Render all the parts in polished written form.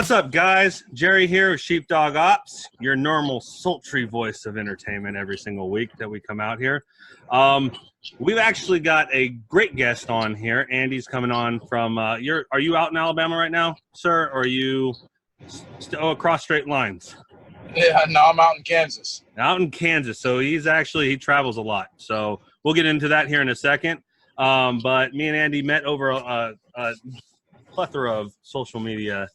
What's up, guys? Jerry here with Sheepdogops, your normal sultry voice of entertainment every single week that we come out here. We've actually got a great guest on here. Andy's coming on from are you out in Alabama right now, sir, or are you across straight lines? Yeah, no, I'm out in Kansas. Out in Kansas. So he travels a lot. So we'll get into that here in a second. But me and Andy met over a plethora of social media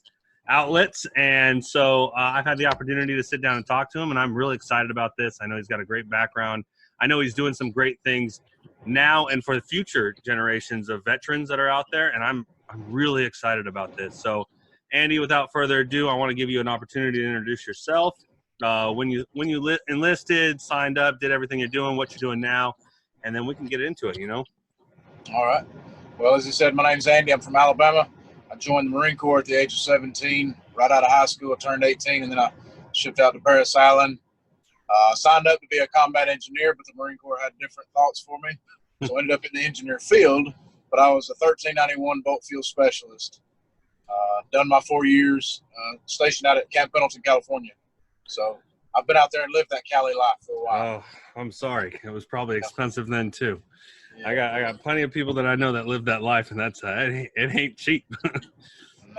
outlets, and so I've had the opportunity to sit down and talk to him, and I'm really excited about this. I know he's got a great background. I know he's doing some great things now and for the future generations of veterans that are out there, and I'm really excited about this. So, Andy, without further ado, I want to give you an opportunity to introduce yourself. When you enlisted, signed up, did everything you're doing, what you're doing now, and then we can get into it. All right. Well, as I said, my name's Andy. I'm from Alabama. I joined the Marine Corps at the age of 17. Right out of high school, I turned 18, and then I shipped out to Parris Island. Signed up to be a combat engineer, but the Marine Corps had different thoughts for me. So I ended up in the engineer field, but I was a 1391 boat fuel specialist. Done my 4 years, stationed out at Camp Pendleton, California. So I've been out there and lived that Cali life for a while. Oh, I'm sorry. It was probably expensive then too. Yeah. I got plenty of people that I know that live that life, and that's it ain't cheap,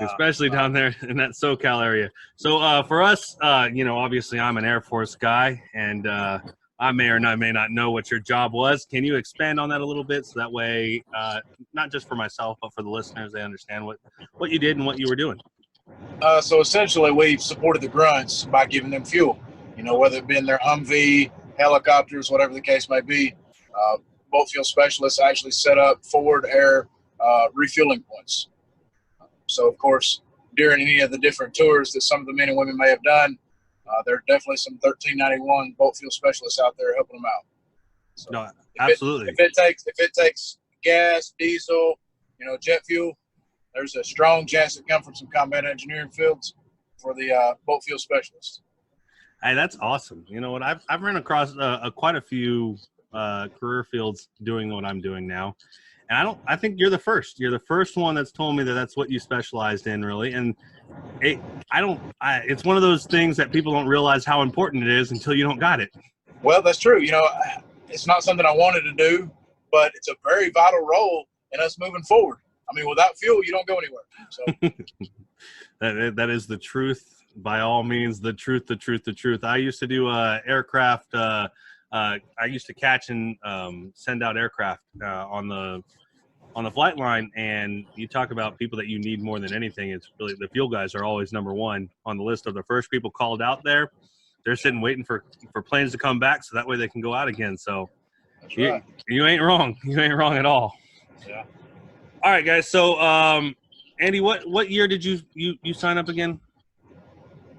especially down there in that SoCal area. So for us, obviously I'm an Air Force guy, and I may not know what your job was. Can you expand on that a little bit, so that way, not just for myself, but for the listeners, they understand what you did and what you were doing? So essentially, we supported the grunts by giving them fuel. Whether it be in their Humvee, helicopters, whatever the case may be. Boat fuel specialists actually set up forward air refueling points. So, of course, during any of the different tours that some of the men and women may have done, there are definitely some 1391 boat fuel specialists out there helping them out. So No, absolutely. If it takes gas, diesel, jet fuel, there's a strong chance to come from some combat engineering fields for the boat fuel specialists. Hey, that's awesome. You know what? I've run across quite a few career fields doing what I'm doing now, and I think you're the first. You're the first one that's told me that that's what you specialized in, really. And it's one of those things that people don't realize how important it is until you don't got it. Well, that's true. It's not something I wanted to do, but it's a very vital role in us moving forward. I mean, without fuel, you don't go anywhere. So that is the truth. By all means, the truth. I used to do aircraft. I used to catch and send out aircraft on the flight line, and you talk about people that you need more than anything. It's really the fuel guys are always number one on the list of the first people called out there. They're sitting waiting for planes to come back so that way they can go out again. So that's right. You ain't wrong. You ain't wrong at all. Yeah. All right, guys. So Andy, what year did you sign up again?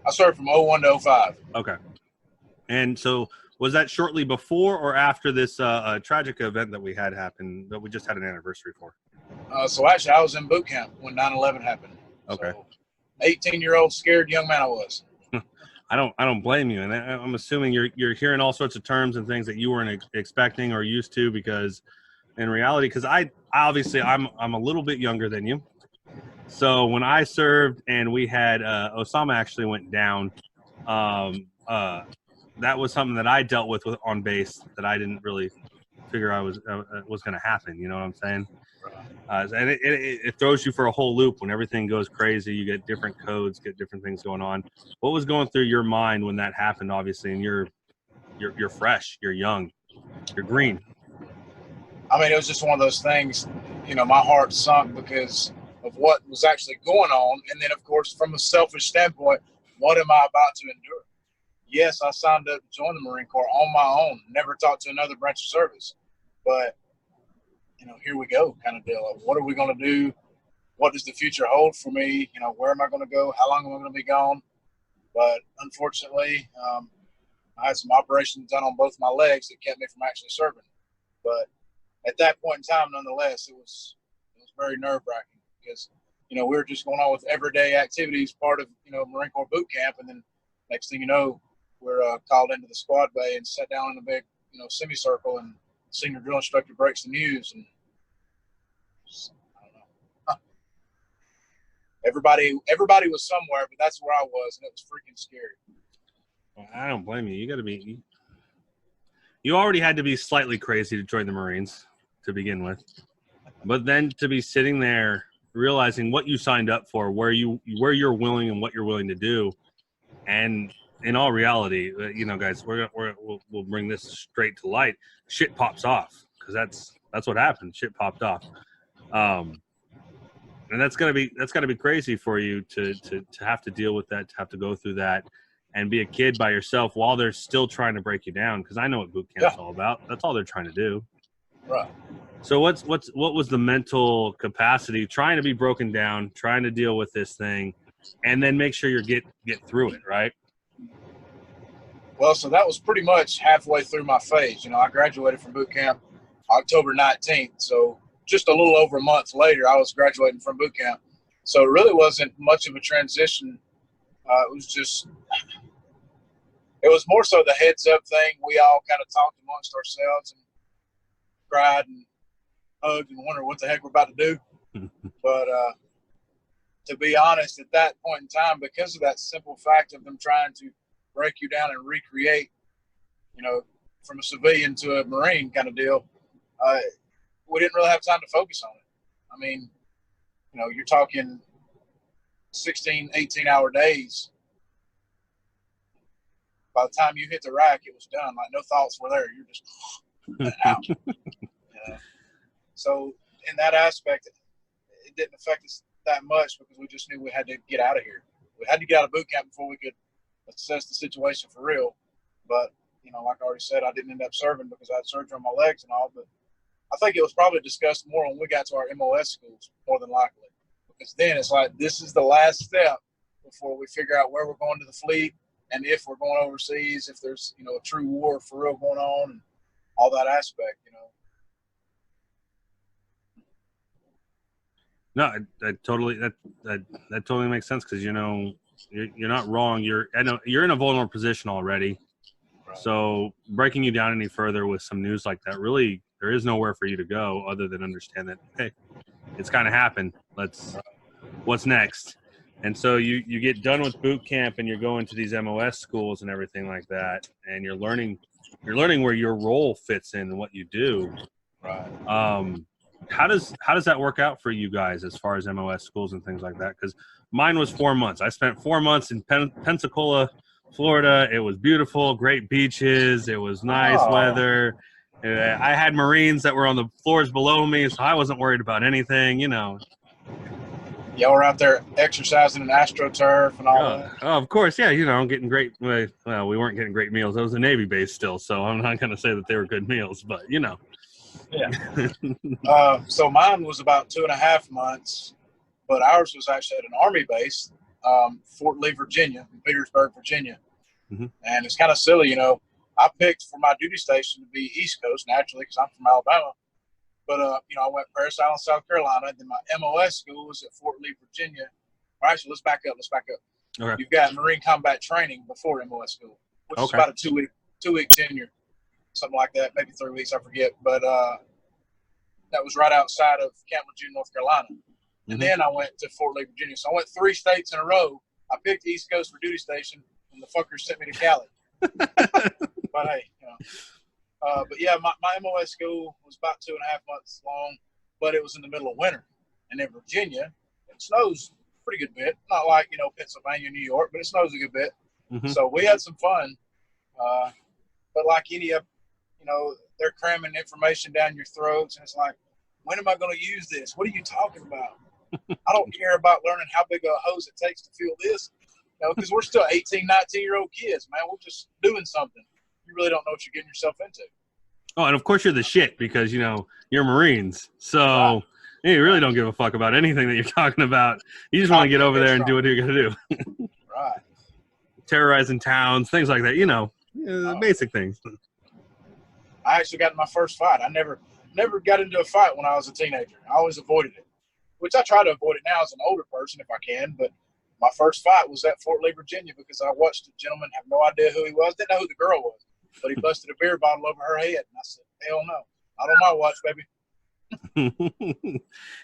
I served from 01 to 05. Okay. And so was that shortly before or after this tragic event that we had happen, that we just had an anniversary for? So actually, I was in boot camp when 9/11 happened. Okay. So 18-year-old scared young man I was. I don't blame you, and I'm assuming you're hearing all sorts of terms and things that you weren't expecting or used to, because in reality, because I'm a little bit younger than you. So when I served and we had Osama actually went down, that was something that I dealt with on base that I didn't really figure was going to happen. You know what I'm saying? And it throws you for a whole loop when everything goes crazy. You get different codes, get different things going on. What was going through your mind when that happened? Obviously, and you're fresh, you're young, you're green. I mean, it was just one of those things. My heart sunk because of what was actually going on, and then, of course, from a selfish standpoint, what am I about to endure? Yes, I signed up to join the Marine Corps on my own, never talked to another branch of service. But, here we go kind of deal. What are we going to do? What does the future hold for me? Where am I going to go? How long am I going to be gone? But unfortunately, I had some operations done on both my legs that kept me from actually serving. But at that point in time, nonetheless, it was very nerve-wracking because, we were just going on with everyday activities, part of, Marine Corps boot camp. And then next thing you know, we're called into the squad bay and sat down in a big, semicircle, and senior drill instructor breaks the news, and I don't know. Everybody was somewhere, but that's where I was, and it was freaking scary. I don't blame you. You already had to be slightly crazy to join the Marines to begin with, but then to be sitting there realizing what you signed up for, where you're willing and what you're willing to do, and in all reality, guys, we'll bring this straight to light. Shit pops off because that's what happened. Shit popped off, and that's gotta be crazy for you to have to deal with that, to have to go through that, and be a kid by yourself while they're still trying to break you down. Because I know what boot camp's all about. That's all they're trying to do. Right. So what was the mental capacity trying to be broken down, trying to deal with this thing, and then make sure you get through it, right? Well, so that was pretty much halfway through my phase. I graduated from boot camp October 19th. So just a little over a month later, I was graduating from boot camp. So it really wasn't much of a transition. It was more so the heads up thing. We all kind of talked amongst ourselves and cried and hugged and wondered what the heck we're about to do. But to be honest, at that point in time, because of that simple fact of them trying to break you down and recreate, from a civilian to a Marine kind of deal, we didn't really have time to focus on it. I mean, you're talking 16, 18-hour days. By the time you hit the rack, it was done. Like, no thoughts were there. You're just out. So in that aspect, it didn't affect us that much because we just knew we had to get out of here. We had to get out of boot camp before we could assess the situation for real. But, like I already said, I didn't end up serving because I had surgery on my legs and all. But I think it was probably discussed more when we got to our MOS schools, more than likely. Because then it's like, this is the last step before we figure out where we're going to the fleet and if we're going overseas, if there's, a true war for real going on and all that aspect, No, that totally makes sense because you're not wrong. You're in a vulnerable position already, right. So breaking you down any further with some news like that, really, there is nowhere for you to go other than understand that, hey, it's kind of happened. What's next? And so you get done with boot camp and you're going to these MOS schools and everything like that, and you're learning where your role fits in and what you do. Right. How does that work out for you guys as far as MOS schools and things like that? Because mine was 4 months. I spent 4 months in Pensacola, Florida. It was beautiful, great beaches. It was nice weather. I had Marines that were on the floors below me, so I wasn't worried about anything, Y'all were out there exercising in AstroTurf and all that? Oh, of course, yeah. Getting great. Well, we weren't getting great meals. It was a Navy base still, so I'm not going to say that they were good meals, but Yeah. So mine was about 2.5 months, but ours was actually at an Army base, Fort Lee, Virginia, in Petersburg, Virginia. Mm-hmm. And it's kind of silly, I picked for my duty station to be East Coast naturally because I'm from Alabama. But, I went Parris Island, South Carolina. Then my MOS school was at Fort Lee, Virginia. All right, so let's back up. Okay. You've got Marine combat training before MOS school, which is about a two-week tenure, something like that, maybe 3 weeks, I forget. But that was right outside of Camp Lejeune, North Carolina. Mm-hmm. And then I went to Fort Lee, Virginia. So I went 3 states in a row. I picked the East Coast for duty station, and the fuckers sent me to Cali. But, hey, but yeah, my MOS school was about 2.5 months long, but it was in the middle of winter. And in Virginia, it snows a pretty good bit. Not like, Pennsylvania, New York, but it snows a good bit. Mm-hmm. So we had some fun. But like any of, they're cramming information down your throats. And it's like, when am I going to use this? What are you talking about? I don't care about learning how big a hose it takes to fill this. Because we're still 18, 19-year-old kids, man. We're just doing something. You really don't know what you're getting yourself into. Oh, and of course you're the shit because, you're Marines. So you really don't give a fuck about anything that you're talking about. You just want to get over there and do what you're going to do. Right. Terrorizing towns, things like that, basic things. I actually got in my first fight. I never got into a fight when I was a teenager. I always avoided it, which I try to avoid it now as an older person if I can. But my first fight was at Fort Lee, Virginia, because I watched a gentleman, have no idea who he was, didn't know who the girl was, but he busted a beer bottle over her head. And I said, hell no, not on my watch, baby.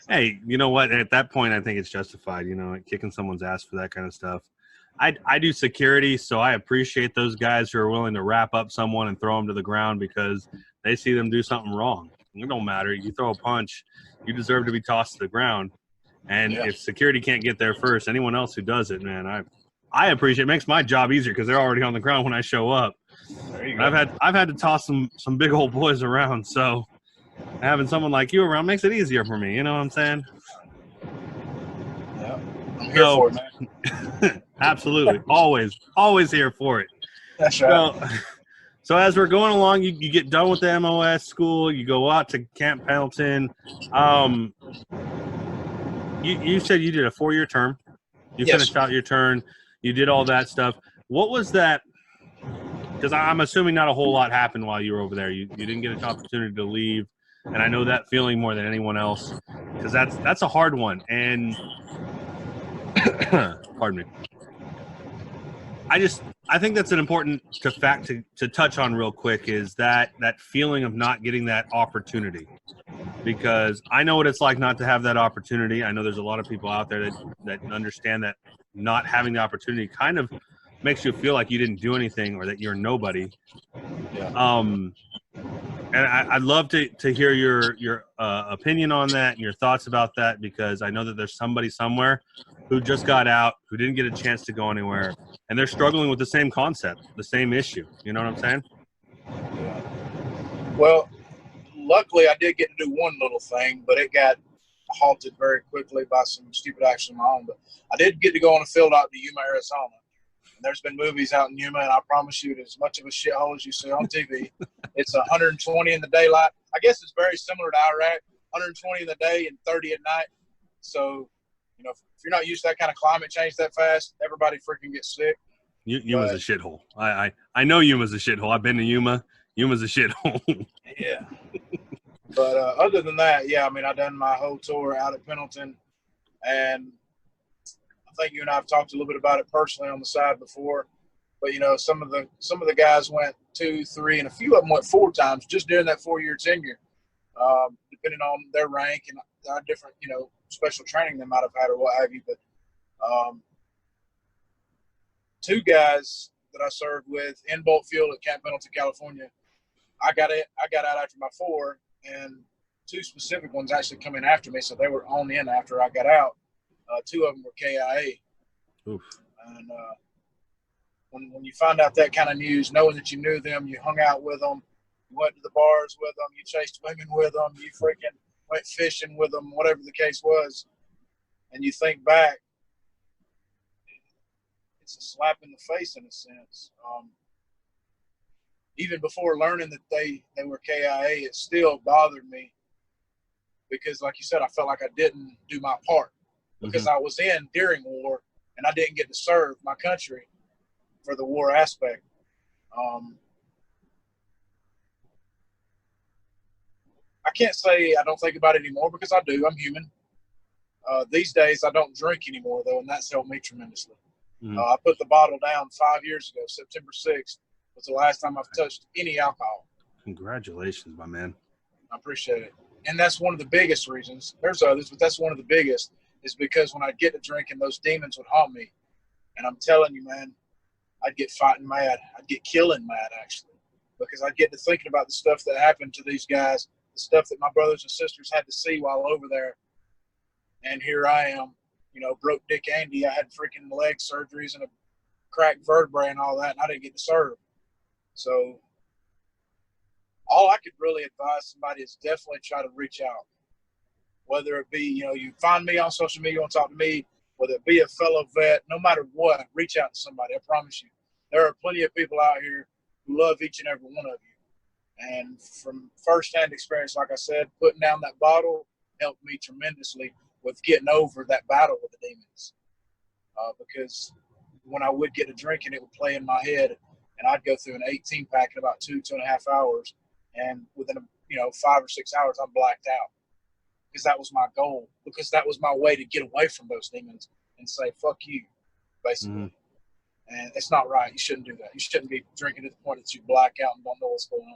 Hey, you know what? At that point, I think it's justified. You know, like kicking someone's ass for that kind of stuff. I do security, so I appreciate those guys who are willing to wrap up someone and throw them to the ground because they see them do something wrong. It don't matter. You throw a punch, you deserve to be tossed to the ground. And Yeah. if security can't get there first, anyone else who does it, man, I appreciate it. It makes my job easier because they're already on the ground when I show up. There you And go. I've had to toss some big old boys around, so having someone like you around makes it easier for me. You know what I'm saying? Yeah. I'm here for it, man. Absolutely, always here for it. That's right. So as we're going along, you get done with the MOS school, you go out to Camp Pendleton. You said you did a 4-year term. You Yes, finished sir. out your term. You did all that stuff. What was that? Because I'm assuming not a whole lot happened while you were over there. You didn't get an opportunity to leave, and I know that feeling more than anyone else because that's a hard one. And pardon me. I think that's an important fact to touch on real quick is that feeling of not getting that opportunity, because I know what it's like not to have that opportunity. I know there's a lot of people out there that understand that not having the opportunity kind of makes you feel like you didn't do anything or that you're nobody. Yeah. And I'd love to hear your opinion on that and your thoughts about that, because I know that there's somebody somewhere who just got out, who didn't get a chance to go anywhere, and they're struggling with the same concept, the same issue. You know what I'm saying? Yeah. Well, luckily I did get to do one little thing, but it got halted very quickly by some stupid action of my own. But I did get to go on a field out to Yuma, Arizona. And there's been movies out in Yuma, and I promise you, it's as much of a shithole as you see on TV. It's 120 in the daylight. I guess it's very similar to Iraq, 120 in the day and 30 at night. So, you know, if you're not used to that kind of climate change that fast, everybody freaking gets sick. Yuma's a shithole. I know Yuma's a shithole. I've been to Yuma. Yuma's a shithole. Yeah. But other than that, yeah, I mean, I've done my whole tour out at Pendleton, and I think you and I have talked a little bit about it personally on the side before. But you know, some of the guys went 2, 3, and a few of them went 4 times just during that 4-year tenure, depending on their rank and different, you know, special training they might have had or what have you. But 2 guys that I served with in Bolt Field at Camp Pendleton, California, I got out after my 4, and 2 specific ones actually come in after me, so they were on in after I got out. 2 of them were KIA. Oof. And when you find out that kind of news, knowing that you knew them, you hung out with them, you went to the bars with them, you chased women with them, you freaking went fishing with them, whatever the case was, and you think back, it's a slap in the face in a sense. Even before learning that they were KIA, it still bothered me because, like you said, I felt like I didn't do my part because I was in during war and I didn't get to serve my country for the war aspect. I can't say I don't think about it anymore because I do. I'm human. These days, I don't drink anymore, though, and that's helped me tremendously. I put the bottle down 5 years ago. September 6th was the last time I've touched any alcohol. Congratulations, my man. I appreciate it. And that's one of the biggest reasons. There's others, but that's one of the biggest is because when I get to drinking, those demons would haunt me. And I'm telling you, man, I'd get fighting mad. I'd get killing mad, actually, because I'd get to thinking about the stuff that happened to these guys, the stuff that my brothers and sisters had to see while over there. And here I am, you know, broke Dick Andy. I had freaking leg surgeries and a cracked vertebrae and all that, and I didn't get to serve. So all I could really advise somebody is definitely try to reach out. Whether it be, you know, you find me on social media, you want to talk to me, whether it be a fellow vet, no matter what, reach out to somebody. I promise you. There are plenty of people out here who love each and every one of you. And from firsthand experience, like I said, putting down that bottle helped me tremendously with getting over that battle with the demons. Because when I would get a drinking, it would play in my head, and I'd go through an 18-pack in about 2.5 hours. And within, 5 or 6 hours, I'm blacked out. Because that was my goal. Because that was my way to get away from those demons and say, fuck you, basically. And it's not right. You shouldn't do that. You shouldn't be drinking to the point that you black out and don't know what's going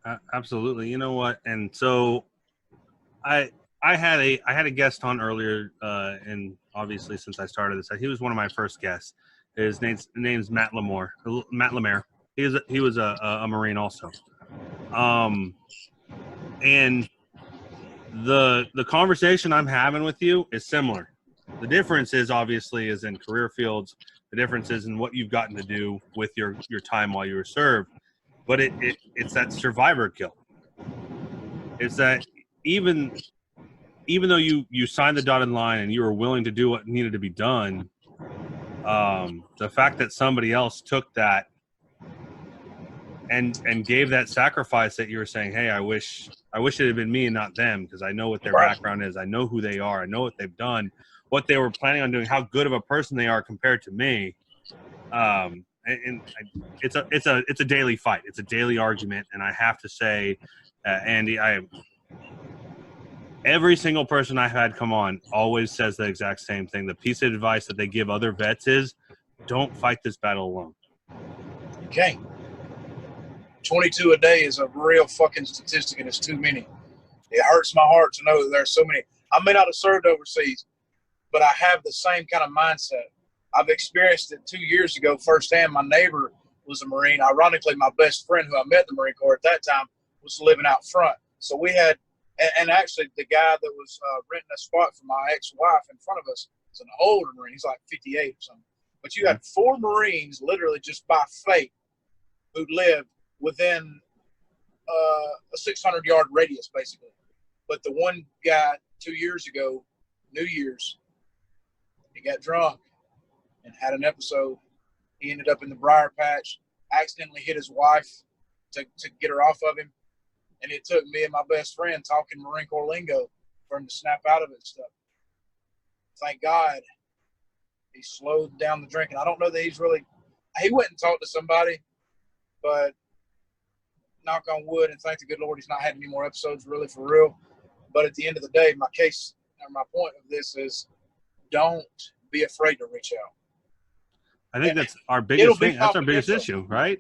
on. Absolutely. You know what? And so I had a guest on earlier, and obviously since I started this, he was one of my first guests. His name's Matt Lemore. Matt Lemare. He was a Marine also. And the conversation I'm having with you is similar. The difference is obviously is in career fields. The difference is in what you've gotten to do with your time while you were served. But it's that survivor guilt. It's that even though you signed the dotted line and you were willing to do what needed to be done, the fact that somebody else took that and gave that sacrifice that you were saying, hey, I wish it had been me and not them, because I know what their background is. I know who they are. I know what they've done, what they were planning on doing, how good of a person they are compared to me. It's a daily fight. It's a daily argument. And I have to say, Andy, every single person I've had come on always says the exact same thing. The piece of advice that they give other vets is, don't fight this battle alone. You can't. 22 a day is a real fucking statistic, and it's too many. It hurts my heart to know that there's so many. I may not have served overseas, but I have the same kind of mindset. I've experienced it 2 years ago firsthand. My neighbor was a Marine. Ironically, my best friend who I met in the Marine Corps at that time was living out front. So we had, and actually the guy that was renting a spot for my ex-wife in front of us is an older Marine. He's like 58 or something. But you had 4 Marines literally just by fate who lived within a 600-yard radius, basically. But the one guy 2 years ago, New Year's, he got drunk and had an episode. He ended up in the briar patch, accidentally hit his wife to get her off of him. And it took me and my best friend talking Marine Corps lingo for him to snap out of it and stuff. Thank God he slowed down the drinking. I don't know that he went and talked to somebody, but knock on wood and thank the good Lord he's not had any more episodes really for real. But at the end of the day, my point of this is, don't be afraid to reach out. I think that's our biggest thing. That's our biggest issue, right?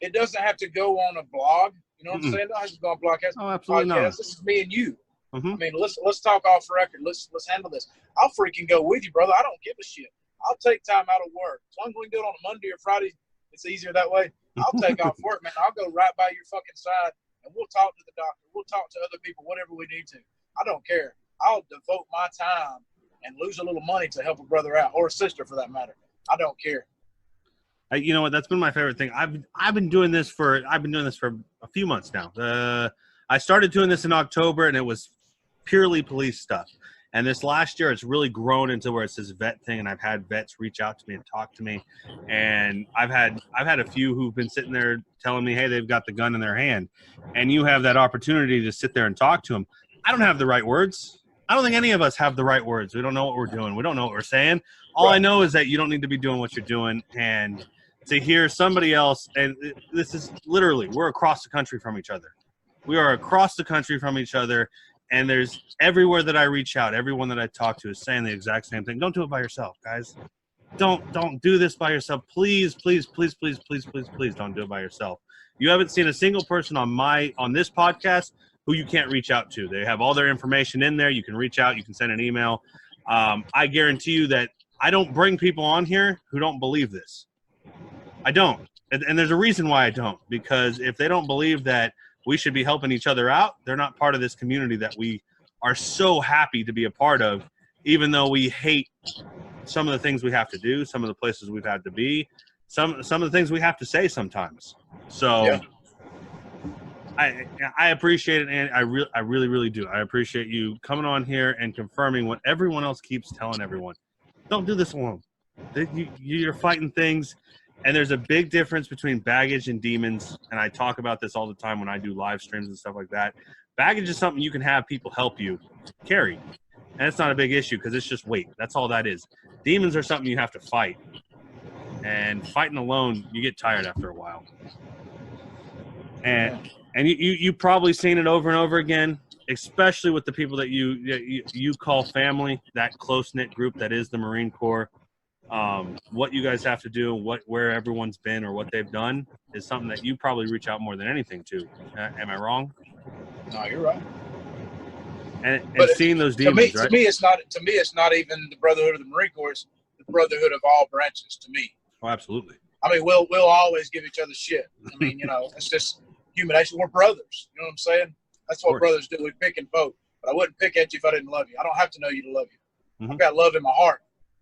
It doesn't have to go on a blog. You know what I'm saying? It doesn't have to go on a blog. Oh, absolutely not. This is me and you. Mm-hmm. I mean, let's talk off record. Let's handle this. I'll freaking go with you, brother. I don't give a shit. I'll take time out of work. As long as we can do it on a Monday or Friday, it's easier that way. I'll take off work, man. I'll go right by your fucking side, and we'll talk to the doctor. We'll talk to other people, whatever we need to. I don't care. I'll devote my time and lose a little money to help a brother out, or a sister for that matter. I don't care. You know what? That's been my favorite thing. I've been doing this for a few months now. I started doing this in October, and it was purely police stuff. And this last year, it's really grown into where it's this vet thing, and I've had vets reach out to me and talk to me. And I've had a few who've been sitting there telling me, hey, they've got the gun in their hand. And you have that opportunity to sit there and talk to them. I don't have the right words. I don't think any of us have the right words. We don't know what we're doing. We don't know what we're saying. All I know is that you don't need to be doing what you're doing. And to hear somebody else, and this is literally, we're across the country from each other. We are across the country from each other. And there's everywhere that I reach out, everyone that I talk to is saying the exact same thing. Don't do it by yourself, guys. Don't do this by yourself. Please, please, please, please, please, please, please don't do it by yourself. You haven't seen a single person on this podcast who you can't reach out to. They have all their information in there. You can reach out. You can send an email. I guarantee you that I don't bring people on here who don't believe this. I don't. And there's a reason why I don't. Because if they don't believe that we should be helping each other out, they're not part of this community that we are so happy to be a part of, even though we hate some of the things we have to do, some of the places we've had to be, some of the things we have to say sometimes. So yeah. I appreciate it, and I really, really do. I appreciate you coming on here and confirming what everyone else keeps telling everyone. Don't do this alone. You're fighting things. And there's a big difference between baggage and demons, and I talk about this all the time when I do live streams and stuff like that. Baggage is something you can have people help you carry, and it's not a big issue because it's just weight. That's all that is. Demons are something you have to fight, and fighting alone, you get tired after a while. And you've probably seen it over and over again, especially with the people that you call family, that close-knit group that is the Marine Corps. What you guys have to do, where everyone's been or what they've done is something that you probably reach out more than anything to. Am I wrong? No, you're right. and seeing those demons, right? To me, it's not even the Brotherhood of the Marine Corps. It's the Brotherhood of all branches. To me. Oh, absolutely. I mean, we'll always give each other shit. I mean, it's just human nature. We're brothers. You know what I'm saying? That's what brothers do. We pick and vote. But I wouldn't pick at you if I didn't love you. I don't have to know you to love you. I've got love in my heart.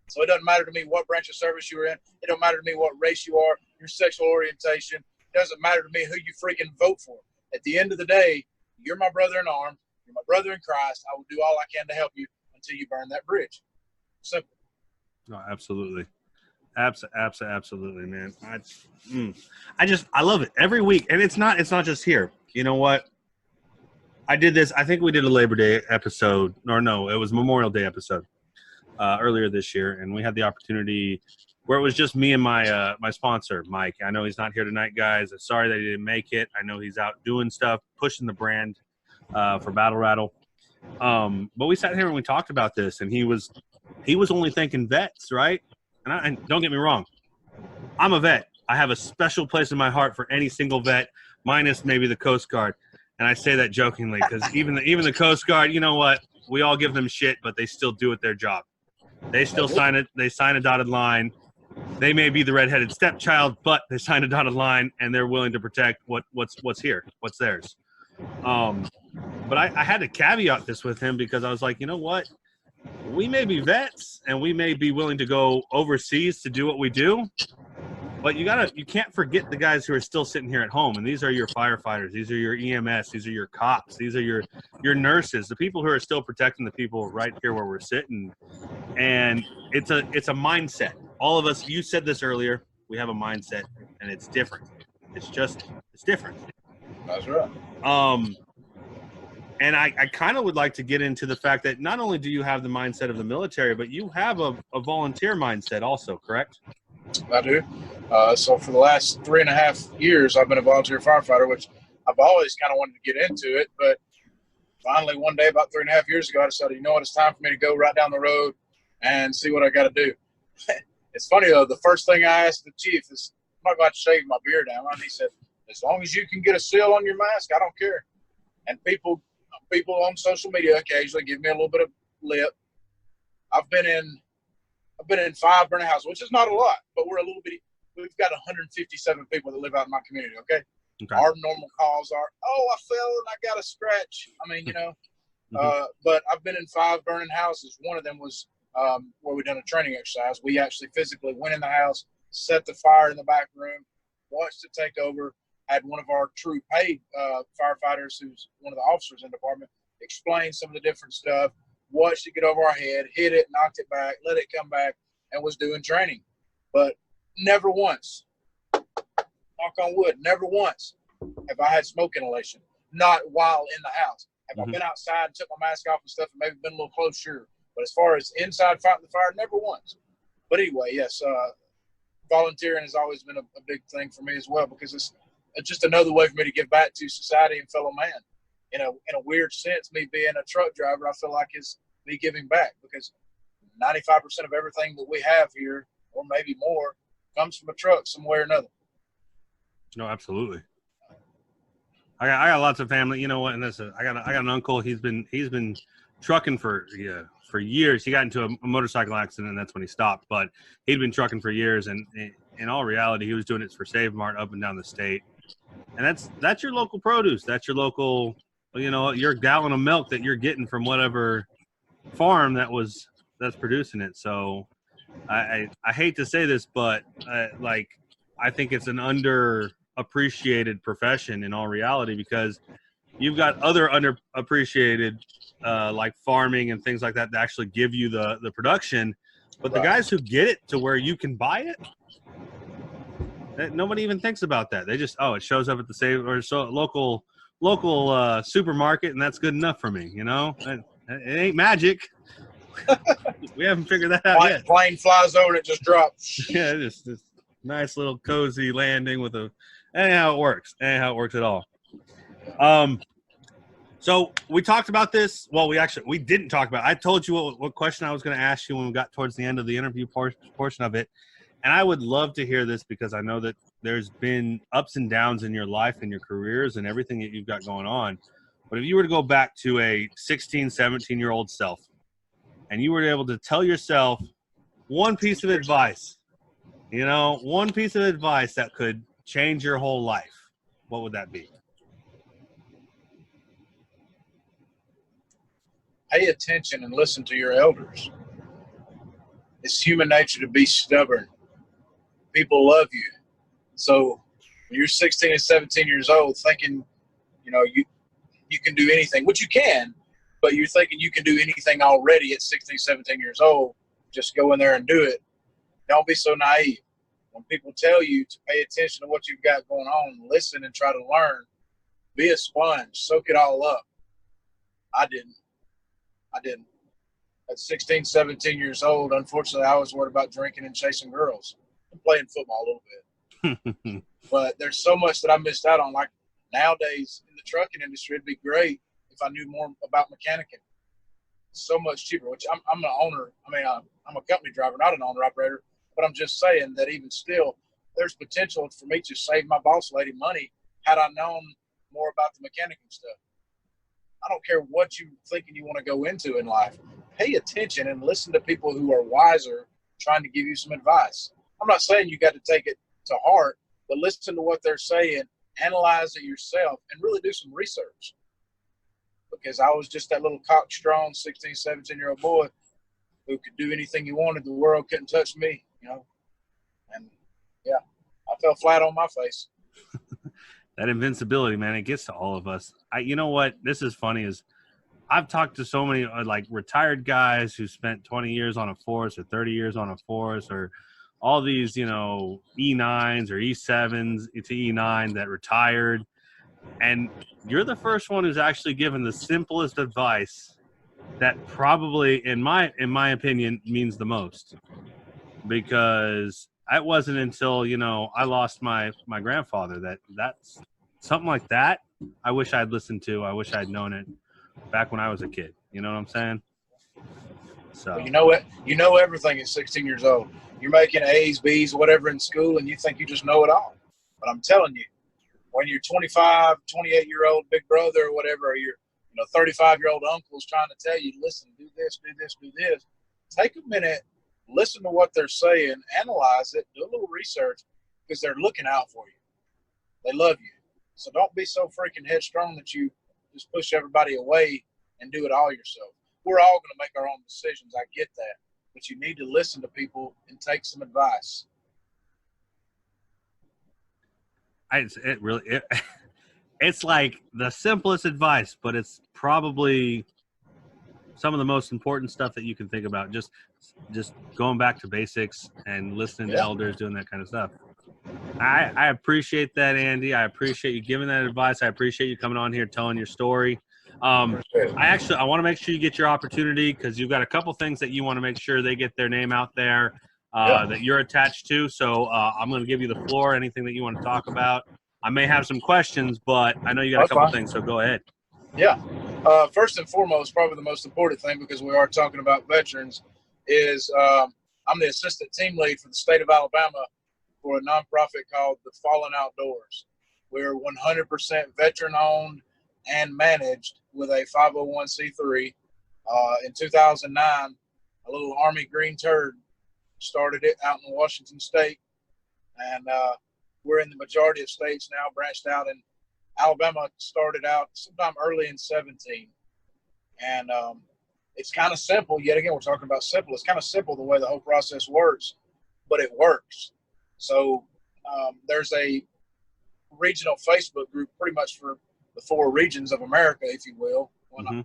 So it doesn't matter to me what branch of service you're in. It don't matter to me what race you are, your sexual orientation. It doesn't matter to me who you freaking vote for. At the end of the day, you're my brother in arms. You're my brother in Christ. I will do all I can to help you until you burn that bridge. Simple. No, absolutely. Absolutely, man. I love it every week. And it's not just here. You know what? I did this. I think we did a Labor Day episode, or no, it was Memorial Day episode earlier this year, and we had the opportunity where it was just me and my my sponsor, Mike. I know he's not here tonight, guys. I'm sorry that he didn't make it. I know he's out doing stuff, pushing the brand for Battle Rattle. But we sat here and we talked about this, and he was only thinking vets, right? And don't get me wrong, I'm a vet. I have a special place in my heart for any single vet, minus maybe the Coast Guard. And I say that jokingly because even the Coast Guard, you know what? We all give them shit, but they still do it their job. They still sign it. They sign a dotted line. They may be the redheaded stepchild, but they sign a dotted line, and they're willing to protect what's here, what's theirs. But I had to caveat this with him because I was like, you know what? We may be vets, and we may be willing to go overseas to do what we do, but you can't forget the guys who are still sitting here at home, and these are your firefighters, these are your EMS, these are your cops, these are your nurses, the people who are still protecting the people right here where we're sitting. And it's a mindset. All of us, you said this earlier, we have a mindset, and it's different. It's different. That's right. And I kind of would like to get into the fact that not only do you have the mindset of the military, but you have a volunteer mindset also, correct? I do. So for the last 3.5 years, I've been a volunteer firefighter, which I've always kind of wanted to get into it. But finally, one day, about 3.5 years ago, I decided, you know what, it's time for me to go right down the road and see what I got to do. It's funny, though. The first thing I asked the chief is, I'm not going to shave my beard down. And he said, as long as you can get a seal on your mask, I don't care. And people on social media occasionally give me a little bit of lip. I've been in 5 burning houses, which is not a lot, but we've got 157 people that live out in my community, okay? Our normal calls are, oh, I fell and I got a scratch. I mean, but I've been in 5 burning houses. One of them was where we done a training exercise. We actually physically went in the house, set the fire in the back room, watched it take over, had one of our true paid firefighters, who's one of the officers in the department, explain some of the different stuff, watched it get over our head, hit it, knocked it back, let it come back, and was doing training. But never once, knock on wood, never once have I had smoke inhalation, not while in the house. Have I been outside and took my mask off and stuff and maybe been a little close, sure. But as far as inside fighting the fire, never once. But anyway, yes, volunteering has always been a big thing for me as well, because it's just another way for me to give back to society and fellow man. In a weird sense, me being a truck driver, I feel like it's me giving back, because 95% of everything that we have here, or maybe more, comes from a truck some way or another. No, absolutely. I got lots of family. You know what? And I got an uncle. He's been trucking for years. He got into a motorcycle accident, and that's when he stopped. But he'd been trucking for years, and in all reality, he was doing it for Save Mart up and down the state. And that's your local produce. That's your local, your gallon of milk that you're getting from whatever farm that's producing it. So I hate to say this, but I think it's an underappreciated profession in all reality, because you've got other underappreciated like farming and things like that actually give you the production. But the guys who get it to where you can buy it, nobody even thinks about that. They just, it shows up at the same or so local supermarket, and that's good enough for me. It ain't magic. We haven't figured that out yet. Plane flies over and it just drops. Yeah, just this nice little cozy landing with ain't how it works. Ain't how it works at all. So we talked about this. Well, we didn't talk about it. I told you what question I was going to ask you when we got towards the end of the interview portion of it. And I would love to hear this, because I know that there's been ups and downs in your life and your careers and everything that you've got going on. But if you were to go back to a 16, 17-year-old self, and you were able to tell yourself one piece of advice, one piece of advice that could change your whole life, what would that be? Pay attention and listen to your elders. It's human nature to be stubborn. People love you. So when you're 16 and 17 years old thinking, you can do anything, which you can, but you're thinking you can do anything already at 16, 17 years old, just go in there and do it. Don't be so naive. When people tell you to pay attention to what you've got going on, listen and try to learn, be a sponge, soak it all up. I didn't. At 16, 17 years old, unfortunately, I was worried about drinking and chasing girls and playing football a little bit. But there's so much that I missed out on. Like nowadays in the trucking industry, it'd be great if I knew more about mechanicking. It's so much cheaper, which I'm an owner. I'm a company driver, not an owner operator. But I'm just saying that even still, there's potential for me to save my boss lady money had I known more about the mechanicking stuff. I don't care what you're thinking you want to go into in life. Pay attention and listen to people who are wiser trying to give you some advice. I'm not saying you got to take it to heart, but listen to what they're saying, analyze it yourself, and really do some research. Because I was just that little cock-strong 16, 17-year-old boy who could do anything he wanted. The world couldn't touch me, And, yeah, I fell flat on my face. That invincibility, man, it gets to all of us. You know what? This is funny is I've talked to so many like retired guys who spent 20 years on a Force or 30 years on a Force or all these, E9s or E7s to E9 that retired. And you're the first one who's actually given the simplest advice that probably, in my opinion, means the most. Because it wasn't until, I lost my grandfather that's something like that I wish I'd listened to. I wish I'd known it back when I was a kid. You know what I'm saying? So Well, you know what? You know everything at 16 years old. You're making A's, B's, whatever in school, and you think you just know it all. But I'm telling you, when your 25, 28-year-old big brother or whatever, or your 35-year-old uncle is trying to tell you, listen, do this, do this, do this, take a minute, listen to what they're saying, analyze it, do a little research, because they're looking out for you. They love you. So don't be so freaking headstrong that you just push everybody away and do it all yourself. We're all going to make our own decisions. I get that. But you need to listen to people and take some advice. It's like the simplest advice, but it's probably some of the most important stuff that you can think about. Just going back to basics and listening to elders, doing that kind of stuff. I appreciate that, Andy. I appreciate you giving that advice. I appreciate you coming on here telling your story. I want to make sure you get your opportunity because you've got a couple things that you want to make sure they get their name out there that you're attached to. So I'm going to give you the floor. Anything that you want to talk about. I may have some questions, but I know you got a couple things, so go ahead. Yeah. First and foremost, probably the most important thing, because we are talking about veterans, is I'm the assistant team lead for the state of Alabama for a nonprofit called the Fallen Outdoors. We're 100% veteran-owned and managed with a 501c3. In 2009, a little Army green turd started it out in Washington State, and we're in the majority of states now, branched out, and Alabama started out sometime early in 17. And it's kind of simple. Yet again, we're talking about simple. It's kind of simple the way the whole process works, but it works. So there's a regional Facebook group pretty much for the 4 regions of America, if you will. Well, I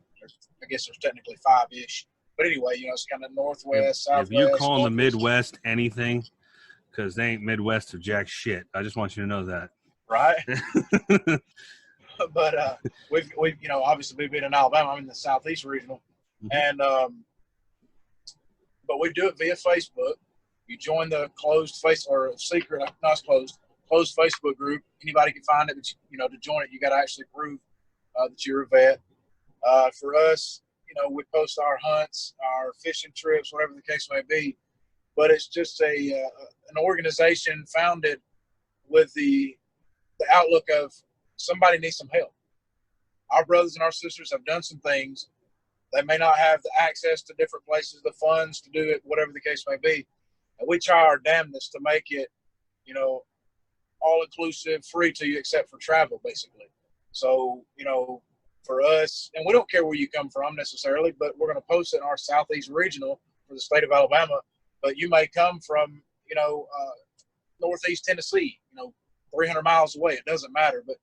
guess there's technically 5-ish. But anyway, it's kind of Northwest, Southwest. If you're calling the Midwest anything, because they ain't Midwest or jack shit. I just want you to know that. Right? But we've obviously we've been in Alabama. I'm in the Southeast regional. And but we do it via Facebook. You join the closed secret, not closed Facebook group. Anybody can find it, but to join it, you got to actually prove that you're a vet. For us, we post our hunts, our fishing trips, whatever the case may be. But it's just an organization founded with the outlook of somebody needs some help. our brothers and our sisters have done some things. They may not have the access to different places, the funds to do it, whatever the case may be. And we try our damnedest to make it, you know, all inclusive, free to you except for travel, basically. So, you know, for us, and we don't care where you come from necessarily, but we're going to post it in our Southeast Regional for the state of Alabama. But you may come from, you know, Northeast Tennessee, you know, 300 miles away. It doesn't matter. But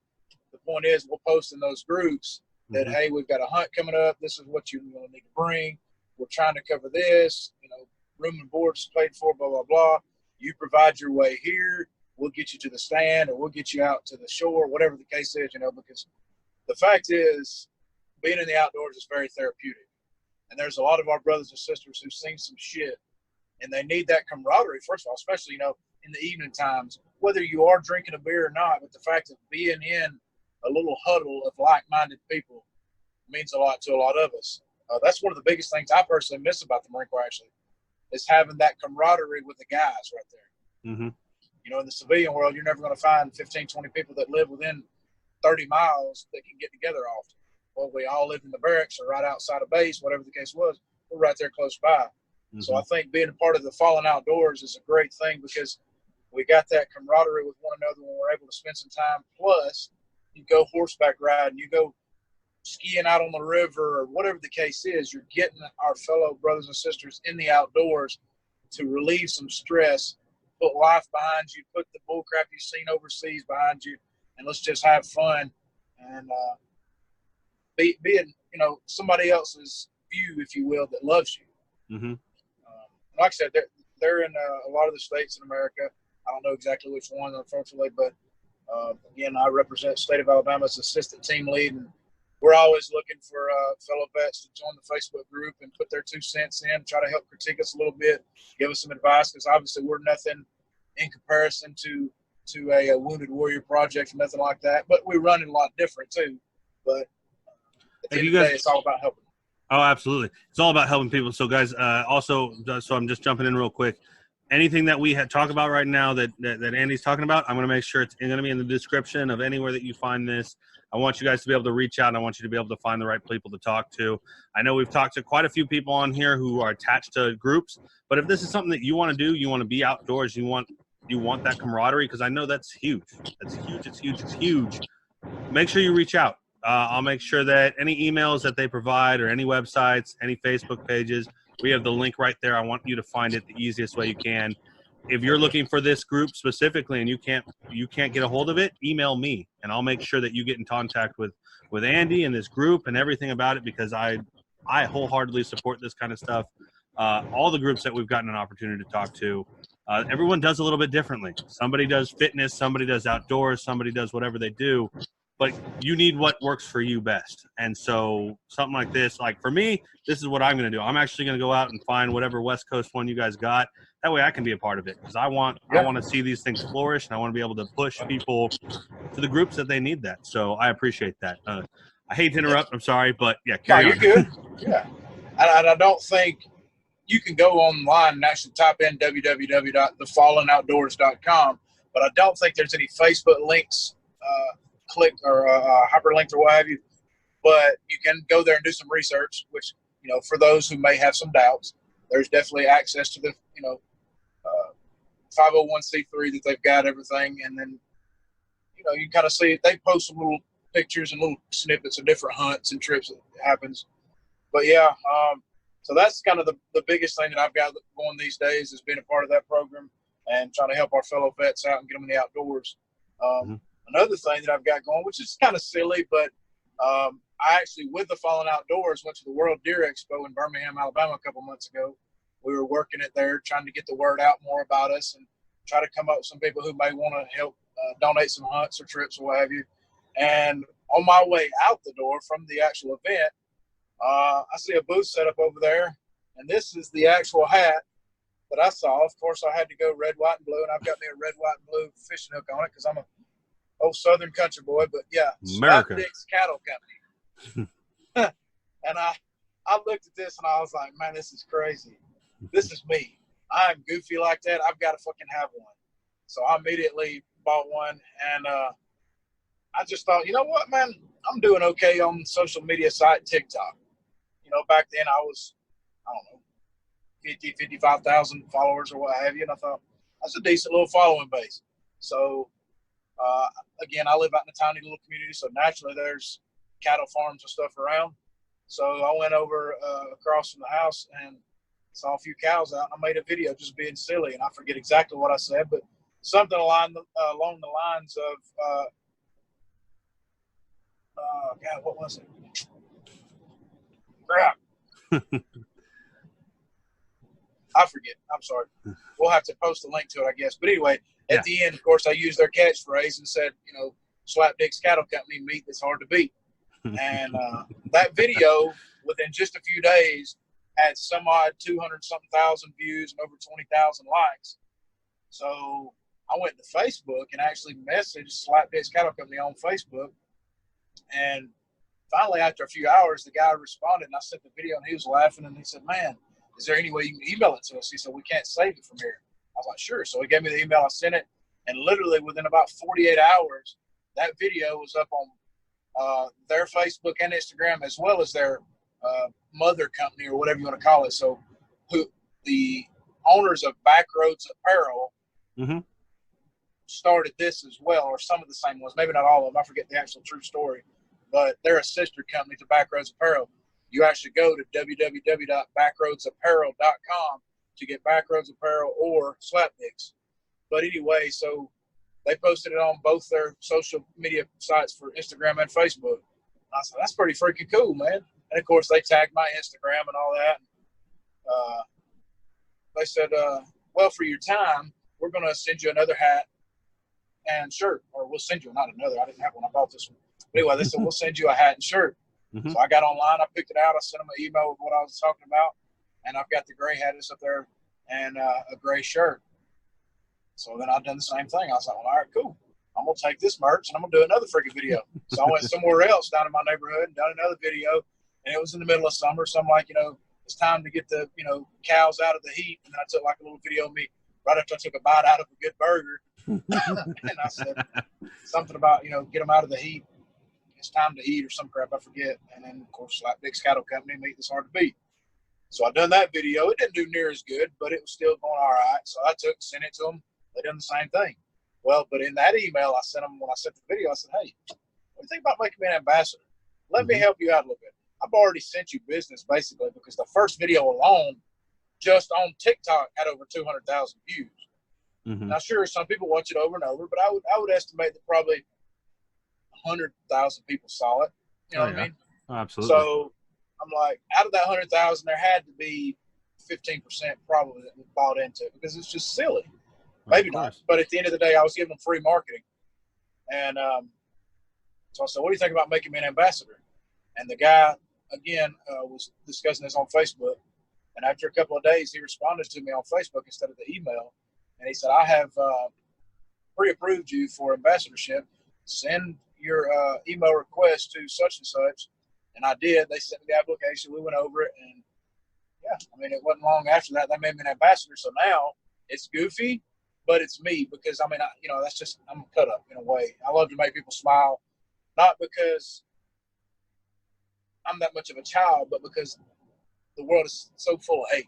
the point is, we'll post in those groups that, hey, we've got a hunt coming up. This is what you're going to need to bring. We're trying to cover this, you know, room and board's paid for, blah, blah, blah. You provide your way here. We'll get you to the stand, or we'll get you out to the shore, whatever the case is, you know, because the fact is, being in the outdoors is very therapeutic. And there's a lot of our brothers and sisters who've seen some shit, and they need that camaraderie, first of all, especially, you know, in the evening times, whether you are drinking a beer or not. But the fact of being in a little huddle of like-minded people means a lot to a lot of us. That's one of the biggest things I personally miss about the Marine Corps, actually, is having that camaraderie with the guys right there. Mm-hmm. You know, in the civilian world, you're never going to find 15, 20 people that live within 30 miles that can get together often. Well, we all lived in the barracks or right outside of base, whatever the case was. We're right there close by. Mm-hmm. So I think being a part of the Fallen Outdoors is a great thing, because we got that camaraderie with one another when we're able to spend some time. Plus, you go horseback riding, you go skiing out on the river, or whatever the case is, you're getting our fellow brothers and sisters in the outdoors to relieve some stress, put life behind you, put the bullcrap you've seen overseas behind you, and let's just have fun and be in, you know, somebody else's view, if you will, that loves you. Mm-hmm. Like I said, they're in a lot of the states in America. I don't know exactly which one, unfortunately, but again, I represent the state of Alabama as assistant team lead, and we're always looking for fellow vets to join the Facebook group and put their 2 cents in, try to help critique us a little bit, give us some advice, because obviously we're nothing in comparison to a Wounded Warrior project or nothing like that. But we run it a lot different too. But at the end of the day, it's all about helping. Oh, absolutely. It's all about helping people. So, guys, also, so I'm just jumping in real quick. Anything that we talk about right now that Andy's talking about, I'm going to make sure it's going to be in the description of anywhere that you find this. I want you guys to be able to reach out, and I want you to be able to find the right people to talk to. I know we've talked to quite a few people on here who are attached to groups, but if this is something that you want to do, you want to be outdoors, you want that camaraderie, because I know that's huge. That's huge. It's huge. It's huge. Make sure you reach out. I'll make sure that any emails that they provide, or any websites, any Facebook pages, we have the link right there. I want you to find it the easiest way you can. If you're looking for this group specifically and you can't get a hold of it, email me, and I'll make sure that you get in contact with Andy and this group and everything about it, because I wholeheartedly support this kind of stuff. All the groups that we've gotten an opportunity to talk to, everyone does a little bit differently. Somebody does fitness, somebody does outdoors, somebody does whatever they do. But you need what works for you best. And so something like this, like for me, this is what I'm going to do. I'm actually going to go out and find whatever West Coast one you guys got. That way I can be a part of it, because I want to see these things flourish, and I want to be able to push people to the groups that they need that. So I appreciate that. I hate to interrupt. I'm sorry, but yeah, carry on. You're good. Yeah. And I don't think you can go online and actually type in www.thefallenoutdoors.com, but I don't think there's any Facebook links clicked or hyperlinked or what have you. But you can go there and do some research, which, you know, for those who may have some doubts, there's definitely access to the, 501c3 that they've got everything. And then, you know, you kind of see they post some little pictures and little snippets of different hunts and trips that happens. But yeah, so that's kind of the biggest thing that I've got going these days, is being a part of that program and trying to help our fellow vets out and get them in the outdoors. Another thing that I've got going, which is kind of silly, but I actually, with the Fallen Outdoors, went to the World Deer Expo in Birmingham, Alabama a couple months ago. We were working it there, trying to get the word out more about us and try to come up with some people who may want to help donate some hunts or trips or what have you. And on my way out the door from the actual event, I see a booth set up over there, and this is the actual hat that I saw. Of course, I had to go red, white, and blue, and I've got me a red, white, and blue fishing hook on it because I'm a old Southern country boy. But yeah, America. Dick's Cattle Company. And I looked at this and I was like, man, this is crazy. This is me. I'm goofy like that. I've got to fucking have one. So I immediately bought one, and I just thought, you know what, man? I'm doing okay on social media site TikTok. You know, back then I was, I don't know, 55,000 followers or what have you. And I thought, that's a decent little following base. So, again, I live out in a tiny little community, so naturally there's cattle farms and stuff around. So I went over across from the house and saw a few cows out. And I made a video just being silly, and I forget exactly what I said, but something along the lines of, God, what was it? Crap. I forget. I'm sorry. We'll have to post a link to it, I guess. But anyway, at the end, of course, I used their catchphrase and said, you know, Slapdick's Cattle Company, meat that's hard to beat. And that video, within just a few days, had some odd 200-something thousand views and over 20,000 likes. So I went to Facebook and actually messaged Slapdick's Cattle Company on Facebook. And finally, after a few hours, the guy responded, and I sent the video, and he was laughing, and he said, man, is there any way you can email it to us? He said, we can't save it from here. I was like, sure. So he gave me the email. I sent it, and literally within about 48 hours, that video was up on their Facebook and Instagram, as well as their mother company or whatever you want to call it. So the owners of Backroads Apparel started this as well, or some of the same ones, maybe not all of them. I forget the actual true story, but they're a sister company to Backroads Apparel. You actually go to www.backroadsapparel.com to get Backroads Apparel or Slapdicks. But anyway, so they posted it on both their social media sites for Instagram and Facebook. I said, that's pretty freaking cool, man. And of course, they tagged my Instagram and all that. They said, well, for your time, we're going to send you another hat and shirt, or we'll send you not another. I didn't have one. I bought this one. But anyway, they said, we'll send you a hat and shirt. So I got online, I picked it out, I sent them an email with what I was talking about, and I've got the gray hat up there and a gray shirt. So then I've done the same thing. I was like, well, all right, cool. I'm going to take this merch and I'm going to do another freaking video. So I went somewhere else down in my neighborhood and done another video, and it was in the middle of summer. So I'm like, you know, it's time to get the, you know, cows out of the heat. And then I took like a little video of me right after I took a bite out of a good burger. And I said something about, you know, get them out of the heat. It's time to eat or some crap, I forget. And then, of course, like Dick's Cattle Company, meat that's hard to beat. So I done that video. It didn't do near as good, but it was still going all right. So I sent it to them. They done the same thing. Well, but in that email I sent them, when I sent the video, I said, hey, what do you think about making me an ambassador? Let me help you out a little bit. I've already sent you business, basically, because the first video alone, just on TikTok, had over 200,000 views. Now, sure, some people watch it over and over, but I would estimate that probably 100,000 people saw it. You know what I mean? Oh, absolutely. So I'm like, out of that 100,000, there had to be 15% probably that bought into it, because it's just silly. Maybe not. But at the end of the day, I was giving them free marketing. And so I said, what do you think about making me an ambassador? And the guy, again, was discussing this on Facebook. And after a couple of days, he responded to me on Facebook instead of the email. And he said, I have pre-approved you for ambassadorship. Send your email request to such and such. And I did. They sent me the application. We went over it. And, yeah, I mean, it wasn't long after that they made me an ambassador. So now it's goofy, but it's me, because, I mean, that's just, I'm cut up in a way. I love to make people smile, not because I'm that much of a child, but because the world is so full of hate.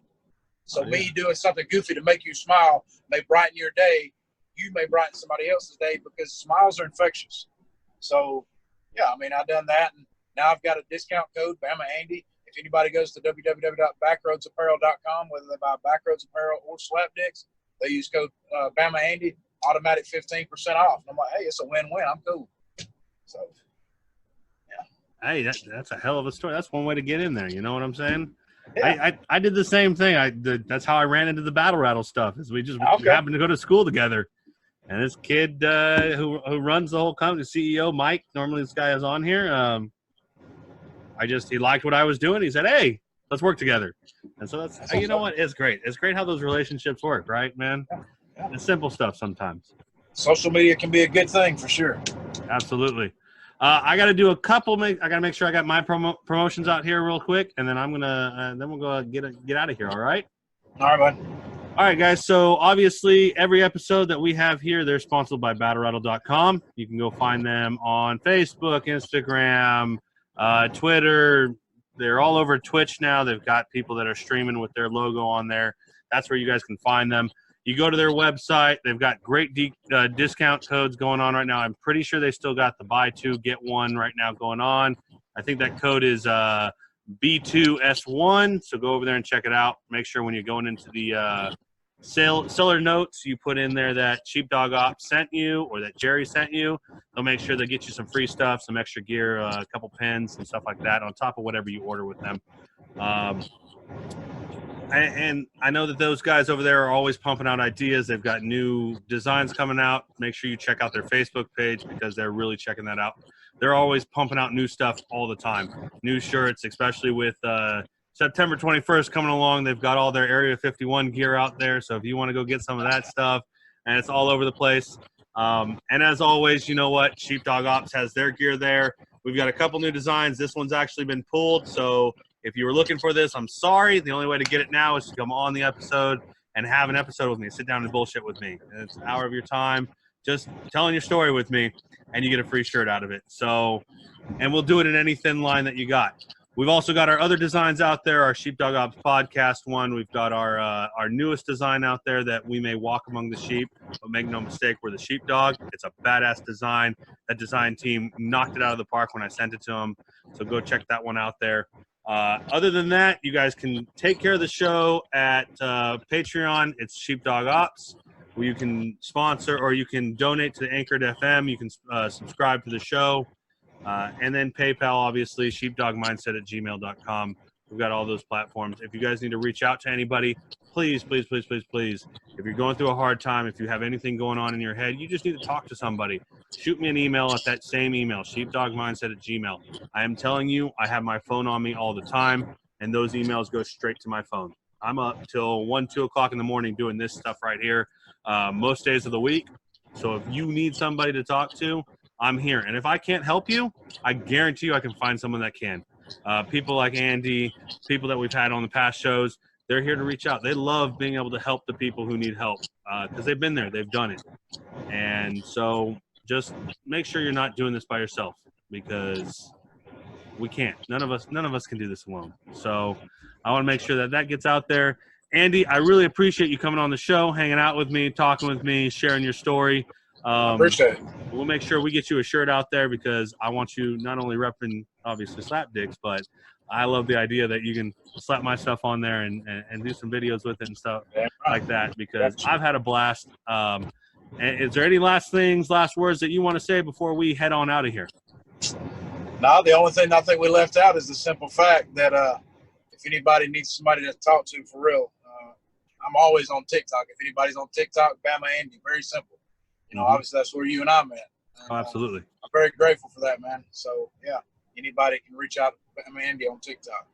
So me doing something goofy to make you smile may brighten your day. You may brighten somebody else's day, because smiles are infectious. So, yeah, I mean, I've done that. And now I've got a discount code, Bama Andy. If anybody goes to www.backroadsapparel.com, whether they buy Backroads Apparel or Slapdicks, they use code Bama Andy, automatic 15% off. And I'm like, hey, it's a win-win. I'm cool. So, yeah. Hey, that's a hell of a story. That's one way to get in there. You know what I'm saying? Yeah. I did the same thing. That's how I ran into the Battle Rattle stuff. Is we happened to go to school together, and this kid who runs the whole company, CEO Mike. Normally this guy is on here. He liked what I was doing. He said, "Hey, let's work together." And so that's you know what? It's great. It's great how those relationships work, right, man? Yeah. It's simple stuff sometimes. Social media can be a good thing for sure. Absolutely. I got to do a couple. I got to make sure I got my promotions out here real quick, and then I'm gonna then we'll go get out of here. All right. All right, bud. All right, guys. So obviously, every episode that we have here, they're sponsored by BattleRattle.com. You can go find them on Facebook, Instagram, Twitter. They're all over Twitch now. They've got people that are streaming with their logo on there. That's where you guys can find them. You go to their website. They've got great discount codes going on right now. I'm pretty sure they still got the buy two, get one right now going on. I think that code is B2S1. So go over there and check it out. Make sure when you're going into the seller notes, you put in there that Sheepdogops sent you or that Jerry sent you. They'll make sure they get you some free stuff, some extra gear, a couple pins and stuff like that on top of whatever you order with them. And I know that those guys over there are always pumping out ideas. They've got new designs coming out. Make sure you check out their Facebook page because they're really checking that out. They're always pumping out new stuff all the time. New shirts, especially with September 21st coming along. They've got all their Area 51 gear out there. So if you want to go get some of that stuff, and it's all over the place. And as always, you know what? Sheepdogops has their gear there. We've got a couple new designs. This one's actually been pulled. So if you were looking for this, I'm sorry. The only way to get it now is to come on the episode and have an episode with me. Sit down and bullshit with me. And it's an hour of your time just telling your story with me, and you get a free shirt out of it. So, and we'll do it in any thin line that you got. We've also got our other designs out there, our Sheepdogops podcast one. We've got our newest design out there that we may walk among the sheep, but make no mistake, we're the sheepdog. It's a badass design. That design team knocked it out of the park when I sent it to them. So go check that one out there. Other than that, you guys can take care of the show at Patreon. It's Sheepdogops, where you can sponsor or you can donate to the Anchored FM. You can subscribe to the show. And then PayPal, obviously, sheepdogmindset@gmail.com. We've got all those platforms. If you guys need to reach out to anybody, please, please, please, please, please. If you're going through a hard time, if you have anything going on in your head, you just need to talk to somebody. Shoot me an email at that same email, sheepdogmindset@gmail. I am telling you, I have my phone on me all the time, and those emails go straight to my phone. I'm up till 1, 2 o'clock in the morning doing this stuff right here most days of the week. So if you need somebody to talk to, I'm here. And if I can't help you, I guarantee you I can find someone that can. People like Andy, people that we've had on the past shows, they're here to reach out. They love being able to help the people who need help because they've been there. They've done it. And so just make sure you're not doing this by yourself because we can't. None of us can do this alone. So I want to make sure that that gets out there. Andy, I really appreciate you coming on the show, hanging out with me, talking with me, sharing your story. Appreciate it. We'll make sure we get you a shirt out there because I want you not only repping, obviously, slap dicks, but I love the idea that you can slap my stuff on there and do some videos with it and stuff like that because I've had a blast. And is there any last words that you want to say before we head on out of here? No, the only thing I think we left out is the simple fact that if anybody needs somebody to talk to for real, I'm always on TikTok. If anybody's on TikTok, Bama Andy, very simple. You know, obviously that's where you and I met. And, absolutely. I'm very grateful for that, man. So, yeah, anybody can reach out to Bama Andy on TikTok.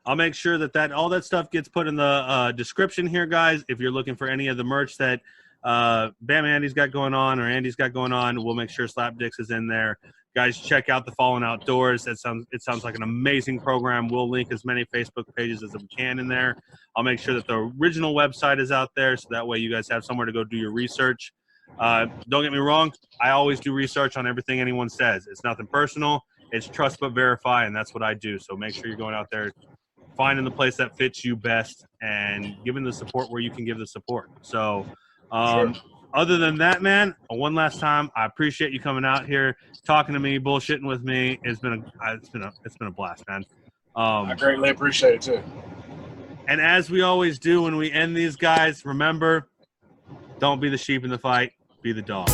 I'll make sure that all that stuff gets put in the description here, guys. If you're looking for any of the merch that Bama Andy's got going on or Andy's got going on, we'll make sure Slapdicks is in there. Guys, check out the Fallen Outdoors. It sounds like an amazing program. We'll link as many Facebook pages as we can in there. I'll make sure that the original website is out there so that way you guys have somewhere to go do your research. Don't get me wrong. I always do research on everything anyone says. It's nothing personal. It's trust but verify, and that's what I do. So make sure you're going out there, finding the place that fits you best, and giving the support where you can give the support. So other than that, man, one last time, I appreciate you coming out here, talking to me, bullshitting with me. It's been a blast, man. I greatly appreciate it too. And as we always do when we end these guys, remember, don't be the sheep in the fight. Be the dog.